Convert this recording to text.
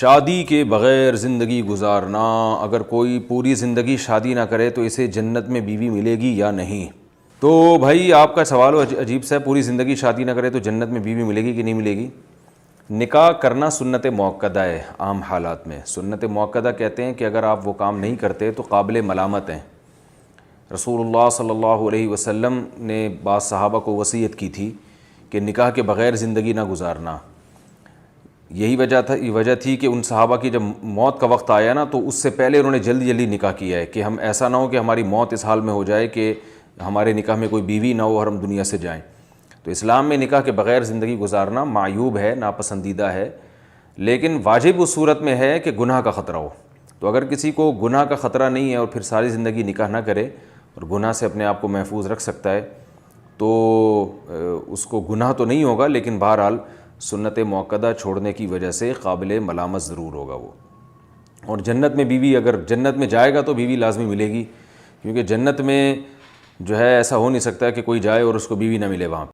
شادی کے بغیر زندگی گزارنا، اگر کوئی پوری زندگی شادی نہ کرے تو اسے جنت میں بیوی ملے گی یا نہیں؟ تو بھائی آپ کا سوال عجیب سا ہے، پوری زندگی شادی نہ کرے تو جنت میں بیوی ملے گی کہ نہیں ملے گی؟ نکاح کرنا سنت موقدہ ہے عام حالات میں۔ سنت موقدہ کہتے ہیں کہ اگر آپ وہ کام نہیں کرتے تو قابل ملامت ہیں۔ رسول اللہ صلی اللہ علیہ وسلم نے بعض صحابہ کو وصیت کی تھی کہ نکاح کے بغیر زندگی نہ گزارنا۔ یہی وجہ تھی کہ ان صحابہ کی جب موت کا وقت آیا نا تو اس سے پہلے انہوں نے جلدی نکاح کیا ہے کہ ہم ایسا نہ ہو کہ ہماری موت اس حال میں ہو جائے کہ ہمارے نکاح میں کوئی بیوی نہ ہو اور ہم دنیا سے جائیں۔ تو اسلام میں نکاح کے بغیر زندگی گزارنا معیوب ہے، ناپسندیدہ ہے، لیکن واجب اس صورت میں ہے کہ گناہ کا خطرہ ہو۔ تو اگر کسی کو گناہ کا خطرہ نہیں ہے اور پھر ساری زندگی نکاح نہ کرے اور گناہ سے اپنے آپ کو محفوظ رکھ سکتا ہے تو اس کو گناہ تو نہیں ہوگا، لیکن بہرحال سنت موقدہ چھوڑنے کی وجہ سے قابل ملامت ضرور ہوگا وہ۔ اور جنت میں بیوی، اگر جنت میں جائے گا تو بیوی لازمی ملے گی، کیونکہ جنت میں جو ہے ایسا ہو نہیں سکتا کہ کوئی جائے اور اس کو بیوی نہ ملے وہاں پہ۔